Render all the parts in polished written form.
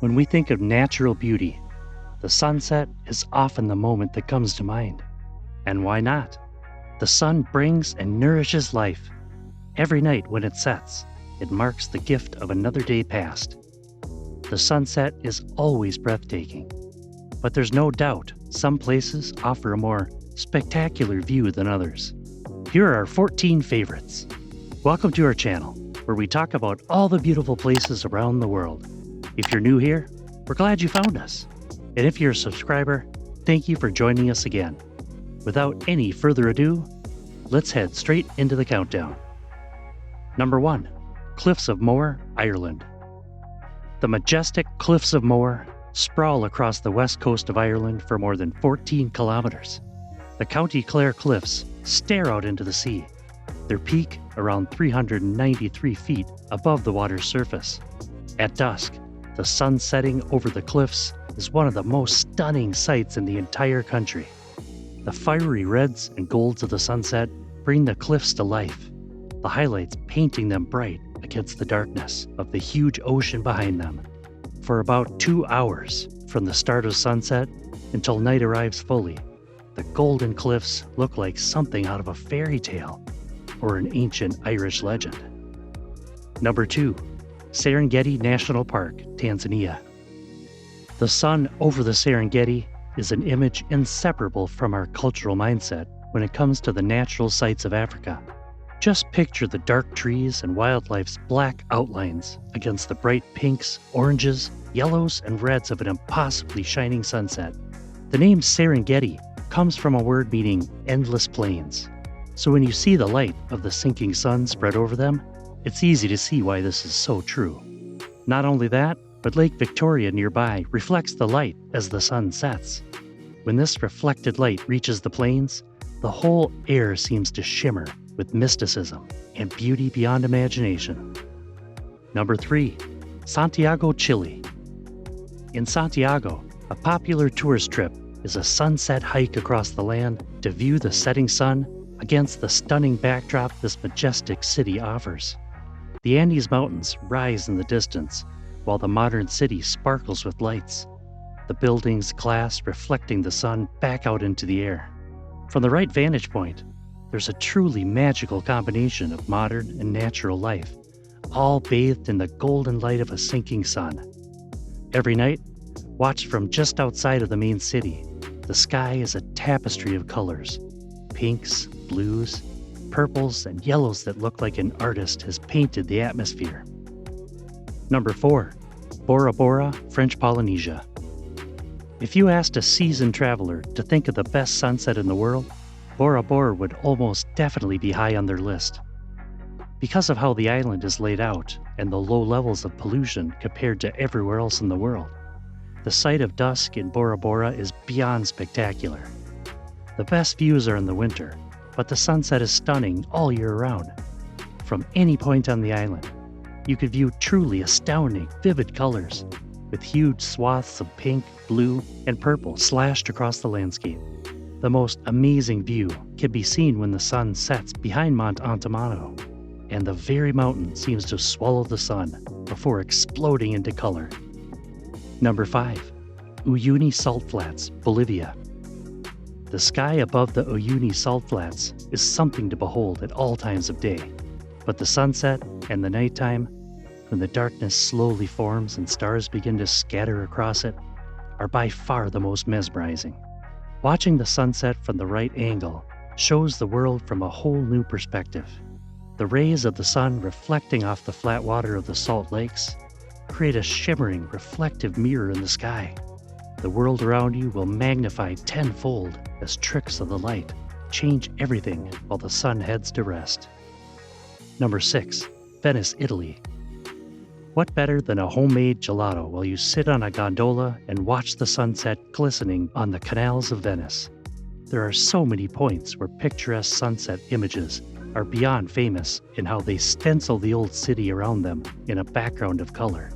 When we think of natural beauty, the sunset is often the moment that comes to mind. And why not? The sun brings and nourishes life. Every night when it sets, it marks the gift of another day past. The sunset is always breathtaking, but there's no doubt some places offer a more spectacular view than others. Here are our 14 favorites. Welcome to our channel, where we talk about all the beautiful places around the world. If you're new here, we're glad you found us. And if you're a subscriber, thank you for joining us again. Without any further ado, let's head straight into the countdown. Number 1. Cliffs of Moher, Ireland. The majestic Cliffs of Moher sprawl across the west coast of Ireland for more than 14 kilometers. The County Clare Cliffs stare out into the sea, their peak around 393 feet above the water's surface. At dusk, the sun setting over the cliffs is one of the most stunning sights in the entire country. The fiery reds and golds of the sunset bring the cliffs to life, the highlights painting them bright against the darkness of the huge ocean behind them. For about 2 hours from the start of sunset until night arrives fully, the golden cliffs look like something out of a fairy tale or an ancient Irish legend. Number 2. Serengeti National Park, Tanzania. The sun over the Serengeti is an image inseparable from our cultural mindset when it comes to the natural sights of Africa. Just picture the dark trees and wildlife's black outlines against the bright pinks, oranges, yellows, and reds of an impossibly shining sunset. The name Serengeti comes from a word meaning endless plains. So when you see the light of the sinking sun spread over them, it's easy to see why this is so true. Not only that, but Lake Victoria nearby reflects the light as the sun sets. When this reflected light reaches the plains, the whole air seems to shimmer with mysticism and beauty beyond imagination. Number 3. Santiago, Chile. In Santiago, a popular tourist trip is a sunset hike across the land to view the setting sun against the stunning backdrop this majestic city offers. The Andes Mountains rise in the distance, while the modern city sparkles with lights, the buildings' glass reflecting the sun back out into the air. From the right vantage point, there's a truly magical combination of modern and natural life, all bathed in the golden light of a sinking sun. Every night, watched from just outside of the main city, the sky is a tapestry of colors: pinks, blues, purples, and yellows that look like an artist has painted the atmosphere. Number 4. Bora Bora, French Polynesia. If you asked a seasoned traveler to think of the best sunset in the world, Bora Bora would almost definitely be high on their list. Because of how the island is laid out and the low levels of pollution compared to everywhere else in the world, the sight of dusk in Bora Bora is beyond spectacular. The best views are in the winter, but the sunset is stunning all year round. From any point on the island, you could view truly astounding, vivid colors, with huge swaths of pink, blue, and purple slashed across the landscape. The most amazing view can be seen when the sun sets behind Mount Antamano, and the very mountain seems to swallow the sun before exploding into color. Number 5. Uyuni Salt Flats, Bolivia. The sky above the Uyuni Salt Flats is something to behold at all times of day, but the sunset and the nighttime, when the darkness slowly forms and stars begin to scatter across it, are by far the most mesmerizing. Watching the sunset from the right angle shows the world from a whole new perspective. The rays of the sun reflecting off the flat water of the salt lakes create a shimmering, reflective mirror in the sky. The world around you will magnify tenfold as tricks of the light change everything while the sun heads to rest. Number 6. Venice, Italy. What better than a homemade gelato while you sit on a gondola and watch the sunset glistening on the canals of Venice? There are so many points where picturesque sunset images are beyond famous in how they stencil the old city around them in a background of color.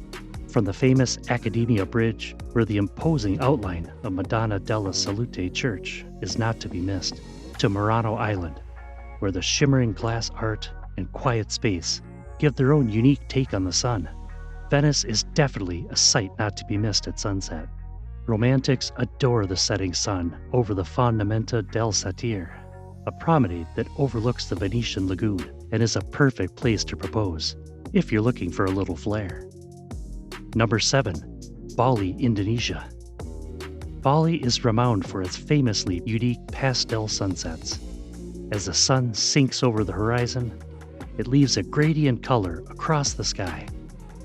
From the famous Accademia Bridge, where the imposing outline of Madonna della Salute Church is not to be missed, to Murano Island, where the shimmering glass art and quiet space give their own unique take on the sun. Venice is definitely a sight not to be missed at sunset. Romantics adore the setting sun over the Fondamenta del Satire, a promenade that overlooks the Venetian lagoon and is a perfect place to propose if you're looking for a little flair. Number 7. Bali, Indonesia. Bali is renowned for its famously unique pastel sunsets. As the sun sinks over the horizon, it leaves a gradient color across the sky,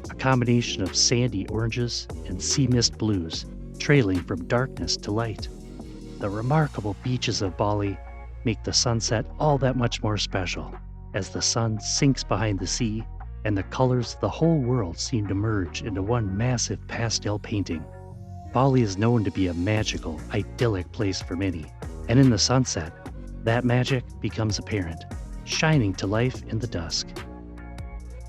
a combination of sandy oranges and sea mist blues trailing from darkness to light. The remarkable beaches of Bali make the sunset all that much more special as the sun sinks behind the sea and the colors of the whole world seem to merge into one massive pastel painting. Bali is known to be a magical, idyllic place for many, and in the sunset, that magic becomes apparent, shining to life in the dusk.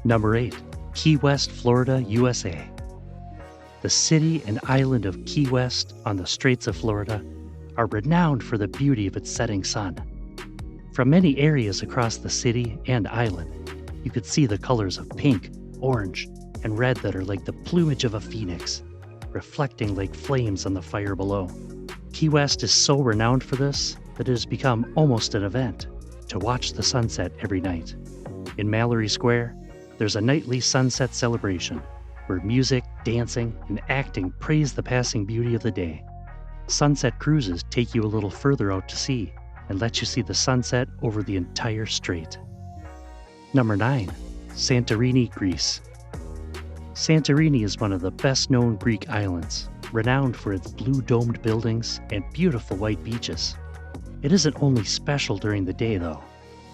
Number 8. Key West, Florida, USA. The city and island of Key West on the Straits of Florida are renowned for the beauty of its setting sun. From many areas across the city and island, you could see the colors of pink, orange, and red that are like the plumage of a phoenix, reflecting like flames on the fire below. Key West is so renowned for this that it has become almost an event to watch the sunset every night. In Mallory Square, there's a nightly sunset celebration where music, dancing, and acting praise the passing beauty of the day. Sunset cruises take you a little further out to sea and let you see the sunset over the entire strait. Number 9. Santorini, Greece. Santorini is one of the best-known Greek islands, renowned for its blue-domed buildings and beautiful white beaches. It isn't only special during the day, though.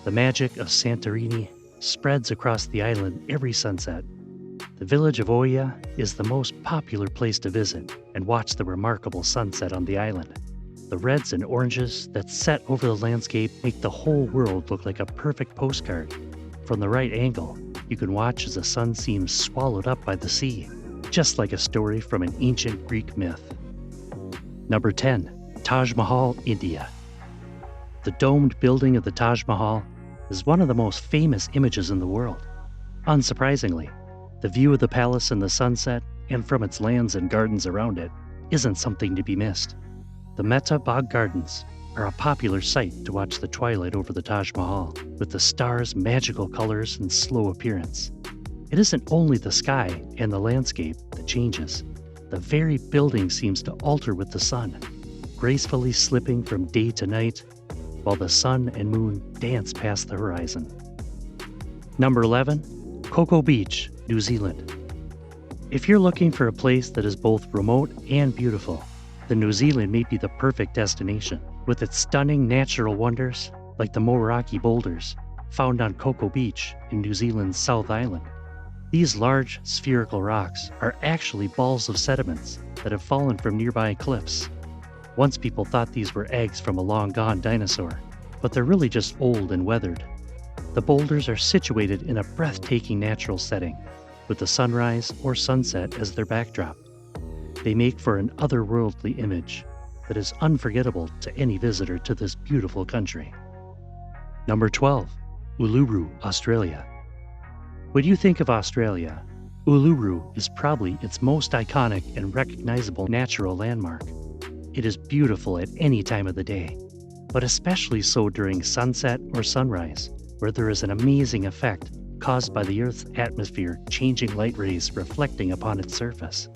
The magic of Santorini spreads across the island every sunset. The village of Oia is the most popular place to visit and watch the remarkable sunset on the island. The reds and oranges that set over the landscape make the whole world look like a perfect postcard. From the right angle, you can watch as the sun seems swallowed up by the sea, just like a story from an ancient Greek myth. Number 10. Taj Mahal, India. The domed building of the Taj Mahal is one of the most famous images in the world. Unsurprisingly, the view of the palace in the sunset and from its lands and gardens around it isn't something to be missed. The Mehta Bagh Gardens are a popular sight to watch the twilight over the Taj Mahal, with the stars' magical colors and slow appearance. It isn't only the sky and the landscape that changes. The very building seems to alter with the sun, gracefully slipping from day to night, while the sun and moon dance past the horizon. Number 11. Cocoa Beach, New Zealand. If you're looking for a place that is both remote and beautiful, then New Zealand may be the perfect destination, with its stunning natural wonders like the Moeraki boulders found on Cocoa Beach in New Zealand's South Island. These large spherical rocks are actually balls of sediments that have fallen from nearby cliffs. Once people thought these were eggs from a long-gone dinosaur, but they're really just old and weathered. The boulders are situated in a breathtaking natural setting, with the sunrise or sunset as their backdrop. They make for an otherworldly image that is unforgettable to any visitor to this beautiful country. Number 12. Uluru, Australia. When you think of Australia, Uluru is probably its most iconic and recognizable natural landmark. It is beautiful at any time of the day, but especially so during sunset or sunrise, where there is an amazing effect caused by the Earth's atmosphere changing light rays reflecting upon its surface.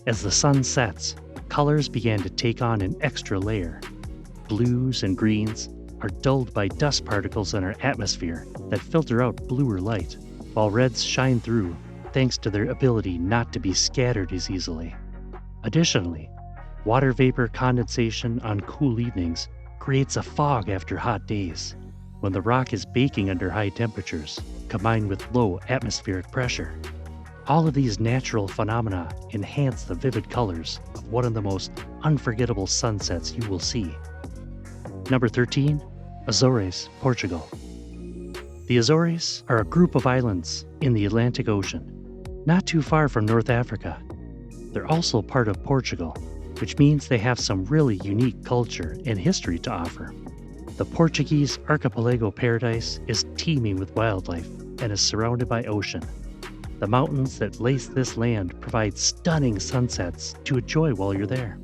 As the sun sets, colors began to take on an extra layer. Blues and greens are dulled by dust particles in our atmosphere that filter out bluer light, while reds shine through thanks to their ability not to be scattered as easily. Additionally, water vapor condensation on cool evenings creates a fog after hot days, when the rock is baking under high temperatures, combined with low atmospheric pressure. All of these natural phenomena enhance the vivid colors of one of the most unforgettable sunsets you will see. Number 13. Azores, Portugal. The Azores are a group of islands in the Atlantic Ocean, not too far from North Africa. They're also part of Portugal, which means they have some really unique culture and history to offer. The Portuguese archipelago paradise is teeming with wildlife and is surrounded by ocean. The mountains that lace this land provide stunning sunsets to enjoy while you're there.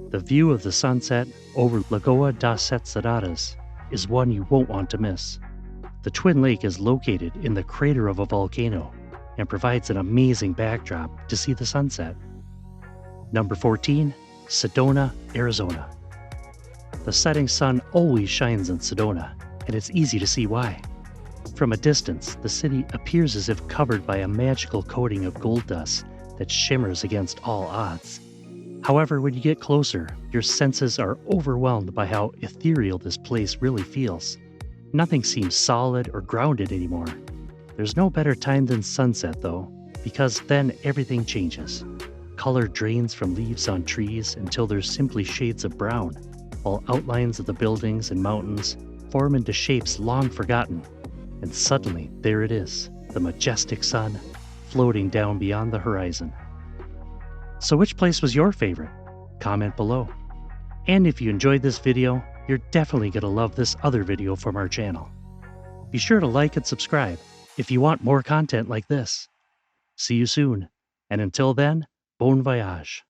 The view of the sunset over Lagoa das Sete Cidades is one you won't want to miss. The Twin Lake is located in the crater of a volcano and provides an amazing backdrop to see the sunset. Number 14, Sedona, Arizona. The setting sun always shines in Sedona, and it's easy to see why. From a distance, the city appears as if covered by a magical coating of gold dust that shimmers against all odds. However, when you get closer, your senses are overwhelmed by how ethereal this place really feels. Nothing seems solid or grounded anymore. There's no better time than sunset, though, because then everything changes. Color drains from leaves on trees until there's simply shades of brown, while outlines of the buildings and mountains form into shapes long forgotten. And suddenly, there it is, the majestic sun, floating down beyond the horizon. So which place was your favorite? Comment below. And if you enjoyed this video, you're definitely going to love this other video from our channel. Be sure to like and subscribe if you want more content like this. See you soon, and until then, bon voyage.